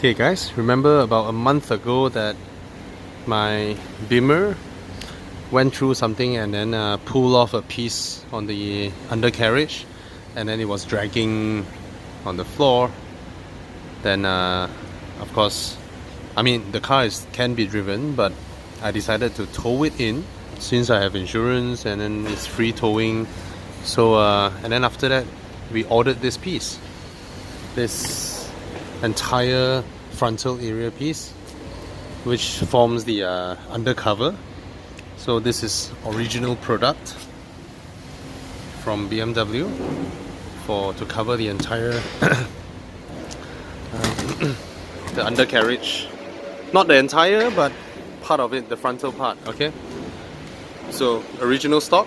Okay guys, remember about a month ago that my Beamer went through something and then pulled off a piece on the undercarriage, and then it was dragging on the floor. Then of course, I mean the car can be driven, but I decided to tow it in since I have insurance and then it's free towing. So and then after that we ordered this piece, this entire frontal area piece, which forms the undercover. So this is original product from BMW to cover the entire the undercarriage, not the entire but part of it, the frontal part. Okay, so original stock,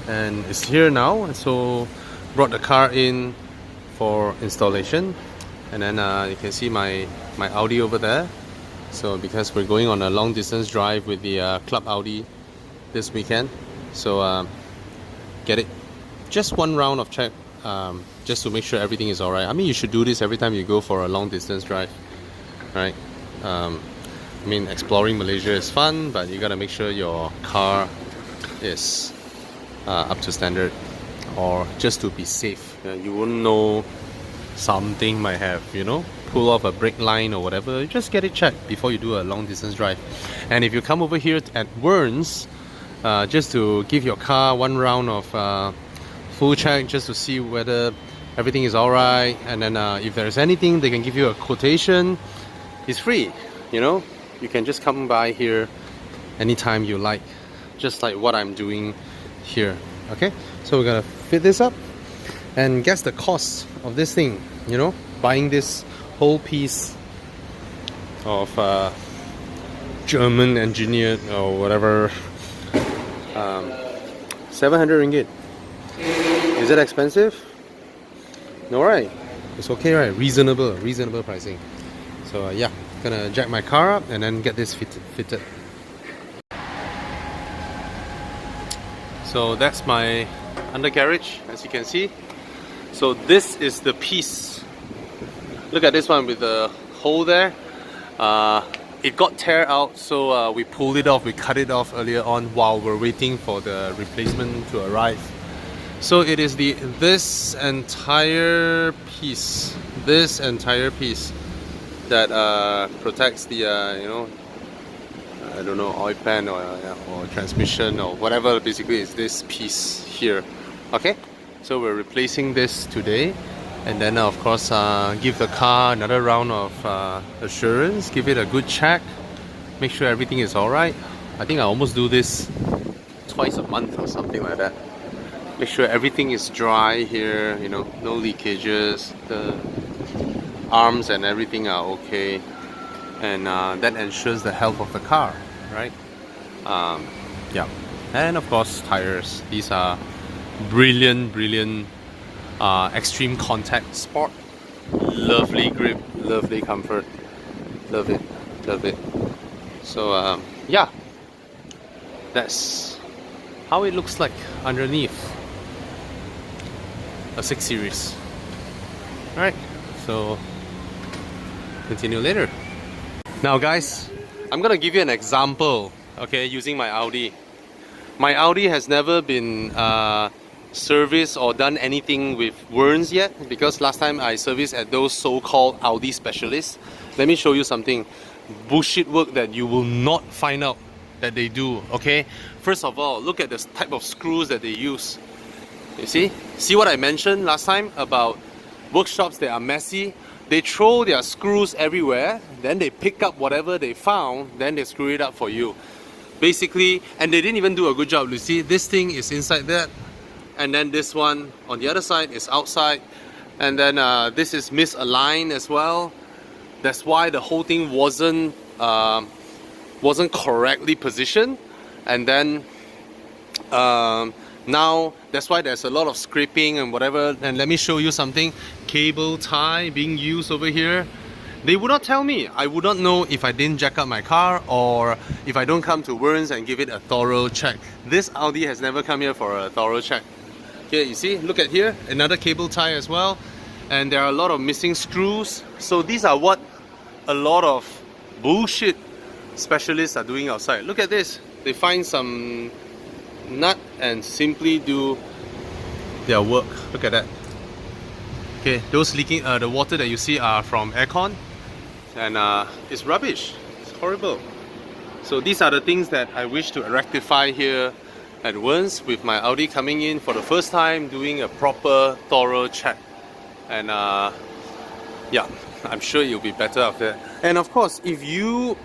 and it's here now. So brought the car in for installation, and then you can see my Audi over there. So because we're going on a long distance drive with the Club Audi this weekend, so get it just one round of check, just to make sure everything is alright. I mean, you should do this every time you go for a long distance drive, right? I mean, exploring Malaysia is fun, but you gotta make sure your car is up to standard, or just to be safe. You wouldn't know, something might have, pull off a brake line or whatever. You just get it checked before you do a long distance drive. And if you come over here at Werns, just to give your car one round of full check, just to see whether everything is alright, and then if there's anything, they can give you a quotation. It's free, you can just come by here anytime you like, just like what I'm doing here. Okay, so we're gonna fit this up and guess the cost of this thing, buying this whole piece of German engineered or whatever. 700 ringgit. Is it expensive? No, right? It's okay, right? Reasonable pricing. So yeah, gonna jack my car up and then get this fitted. So that's my undercarriage, as you can see. So this is the piece. Look at this one with the hole there. It got tear out, so we pulled it off. We cut it off earlier on while we're waiting for the replacement to arrive. So it is this entire piece that protects the I don't know, oil pan or transmission or whatever. Basically it's this piece here. Okay, so we're replacing this today, and then of course give the car another round of assurance, give it a good check, make sure everything is alright. I think I almost do this twice a month or something like that. Make sure everything is dry here, no leakages, the arms and everything are okay, and that ensures the health of the car, right? Yeah, and of course tires. These are brilliant extreme contact sport. Lovely grip, lovely comfort, love it. So yeah, that's how it looks like underneath a 6 Series. Alright, so continue later. Now guys, I'm gonna give you an example, okay, using my Audi. My Audi has never been serviced or done anything with Werns yet, because last time I serviced at those so-called Audi specialists. Let me show you something bullshit work that you will not find out that they do, okay? First of all, look at the type of screws that they use. You see what I mentioned last time about workshops that are messy? They throw their screws everywhere, then they pick up whatever they found, then they screw it up for you. Basically, and they didn't even do a good job. You see, this thing is inside that, and then this one on the other side is outside, and then this is misaligned as well. That's why the whole thing wasn't correctly positioned, and then now that's why there's a lot of scraping and whatever. And let me show you something. Cable tie being used over here. They would not tell me. I would not know if I didn't jack up my car, or if I don't come to Werns and give it a thorough check. This Audi has never come here for a thorough check. Here, you see, look at here, another cable tie as well. and there are a lot of missing screws. So these are what a lot of bullshit specialists are doing outside. Look at this. They find some nut and simply do their work. Look at that. Okay, those leaking, the water that you see are from aircon, and it's rubbish. It's horrible. So these are the things that I wish to rectify here at Wern's, with my Audi coming in for the first time, doing a proper, thorough check. And yeah, I'm sure you'll be better after that. And of course, if you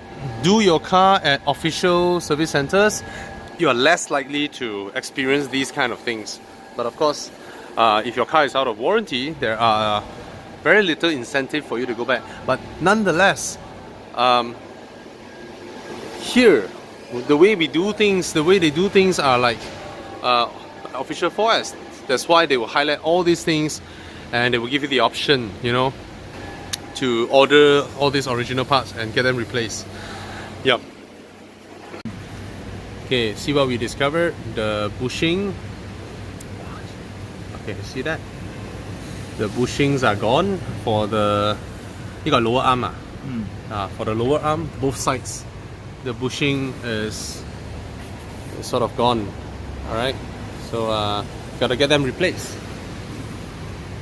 do your car at official service centers, you are less likely to experience these kind of things. But of course, if your car is out of warranty, there are very little incentive for you to go back. But nonetheless, here, the way we do things, the way they do things are like official 4S. That's why they will highlight all these things, and they will give you the option, you know, to order all these original parts and get them replaced. Yep. Okay, see what we discovered? The bushing. Okay, see that? The bushings are gone for the... You got lower arm for the lower arm, both sides, the bushing is sort of gone. Alright, so gotta get them replaced.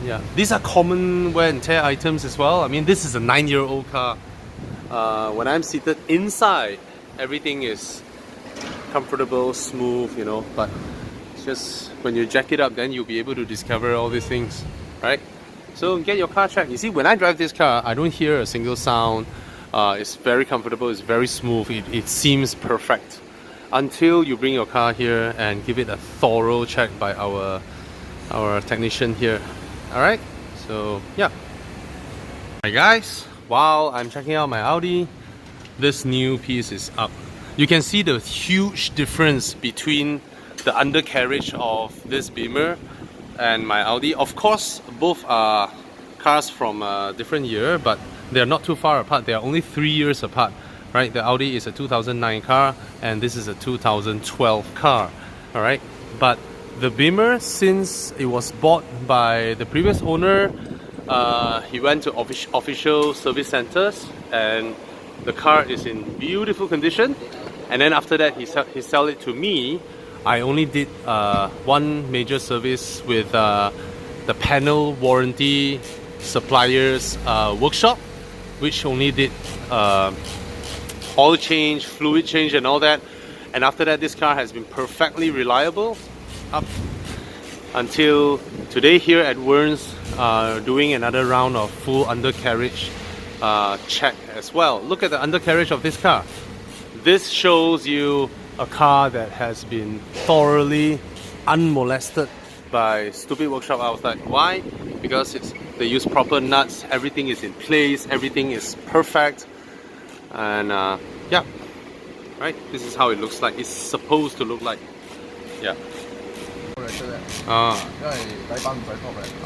Yeah, these are common wear and tear items as well. I mean, this is a 9-year-old car. When I'm seated inside, everything is comfortable, smooth, you know, but it's just when you jack it up, then you'll be able to discover all these things, right? So get your car checked. You see, when I drive this car, I don't hear a single sound. It's very comfortable, it's very smooth, it seems perfect. Until you bring your car here and give it a thorough check by our technician here. Alright, so yeah. Alright guys, while I'm checking out my Audi, this new piece is up. You can see the huge difference between the undercarriage of this Beamer and my Audi. Of course, both are cars from a different year, but they're not too far apart. They are only 3 years apart, right? The Audi is a 2009 car and this is a 2012 car, all right? But the Beamer, since it was bought by the previous owner, he went to official service centers and the car is in beautiful condition. And then after that, he sell it to me. I only did one major service with the panel warranty supplier's workshop, which only did oil change, fluid change and all that. And after that, this car has been perfectly reliable up until today here at Wern's, doing another round of full undercarriage check as well. Look at the undercarriage of this car. This shows you a car that has been thoroughly unmolested by stupid workshop outside. Why? Because they use proper nuts, everything is in place, everything is perfect, and yeah, right, this is how it looks like. It's supposed to look like. Yeah.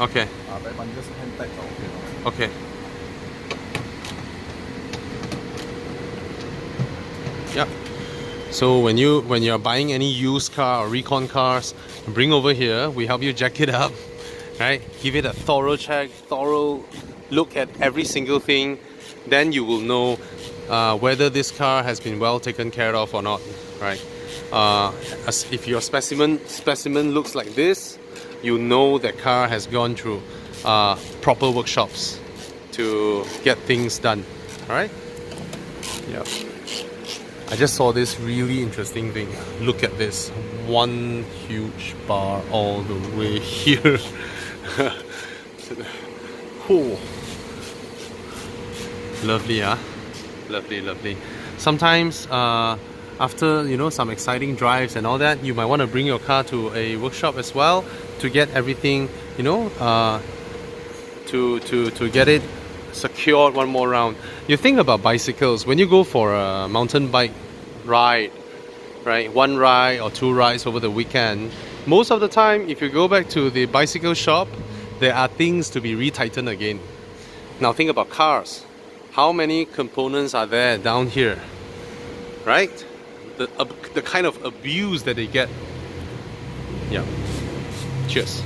Okay. Okay. Yep. So when you're buying any used car or recon cars, bring over here, we help you jack it up, right? Give it a thorough check, thorough look at every single thing. Then you will know whether this car has been well taken care of or not, right? As if your specimen looks like this, you know that car has gone through proper workshops to get things done, alright? Yeah. I just saw this really interesting thing. Look at this. One huge bar all the way here. Oh. Lovely, huh? Lovely, lovely. Sometimes after, you know, some exciting drives and all that, you might want to bring your car to a workshop as well to get everything, you know, to get it secured one more round. You think about bicycles, when you go for a mountain bike ride, right, one ride or two rides over the weekend, most of the time if you go back to the bicycle shop, there are things to be retightened again. Now think about cars. How many components are there down here, right? The kind of abuse that they get. Yeah. Cheers.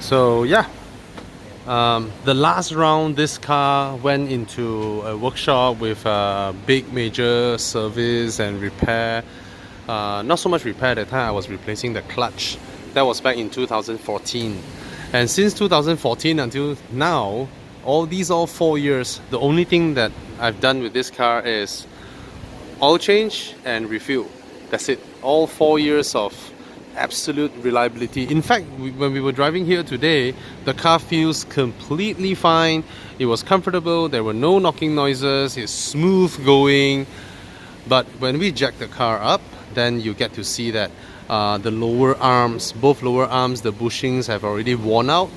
So yeah, The last round, this car went into a workshop with a big major service and repair. Not so much repair at the time, I was replacing the clutch. That was back in 2014. And since 2014 until now, all 4 years, the only thing that I've done with this car is oil change and refuel. That's it. All 4 years of absolute reliability. In fact, when we were driving here today, the car feels completely fine. It was comfortable, there were no knocking noises, it's smooth going. But when we jack the car up, then you get to see that the lower arms, both lower arms, the bushings have already worn out.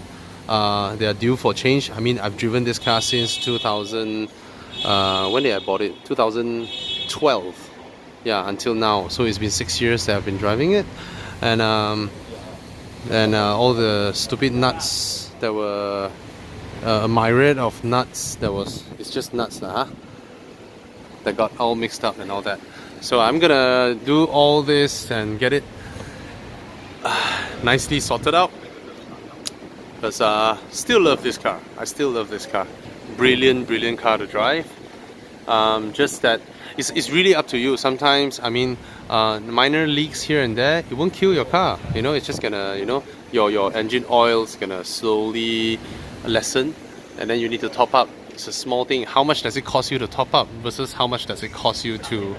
They are due for change. I mean, I've driven this car since 2000, when did I bought it? 2012. Yeah, until now. So it's been 6 years that I've been driving it. And all the stupid nuts that were a myriad of nuts it's just nuts that got all mixed up and all that. So I'm gonna do all this and get it nicely sorted out, because still love this car. I still love this car. Brilliant car to drive. Just that it's really up to you. Sometimes, I mean, minor leaks here and there, it won't kill your car. You know, it's just gonna, you know, your engine oil's gonna slowly lessen, and then you need to top up. It's a small thing. How much does it cost you to top up versus how much does it cost you to,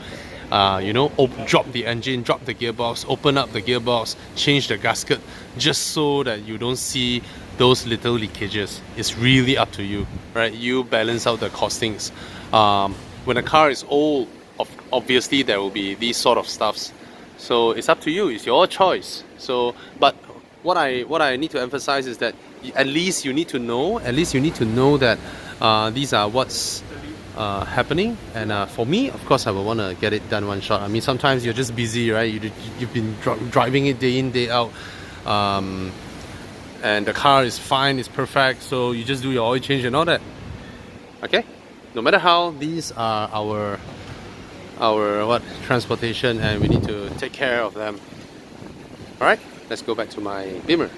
you know, drop the engine, drop the gearbox, open up the gearbox, change the gasket, just so that you don't see those little leakages. It's really up to you, right? You balance out the costings. When a car is old, obviously there will be these sort of stuffs. So it's up to you. It's your choice. So, but what I need to emphasize is that at least you need to know. At least you need to know that these are what's happening. And for me, of course, I will want to get it done one shot. I mean, sometimes you're just busy, right? You've been driving it day in, day out. And the car is fine, it's perfect. So you just do your oil change and all that. Okay? No matter how, these are our transportation, and we need to take care of them. Alright, let's go back to my Beamer.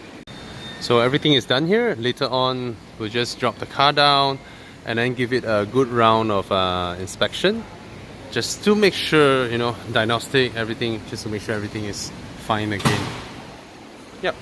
So everything is done here. Later on, we'll just drop the car down and then give it a good round of inspection, just to make sure, you know, diagnostic, everything, just to make sure everything is fine again. Yep.